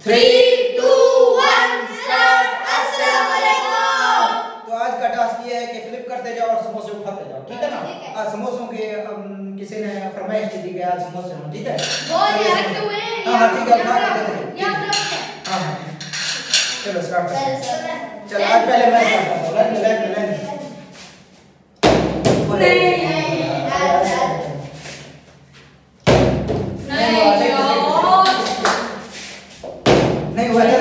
3, 2, 1 start. अस्सलाम वालेकुम। तो आज का टास्क ये है कि फ्लिप करते जाओ और समोसे उठाते जाओ, ठीक है ना? आज समोसों के किसी ने फरमाइश की थी कि आज समोसे हों, ठीक है? बहुत ये रखे हुए हैं। हां ठीक है, उठा के दे दे। यहां रखते हैं। हां चलो स्टार्ट करते हैं। चलो आज पहले मैं स्टार्ट करता हूं। लाइन नहीं हुआ, चल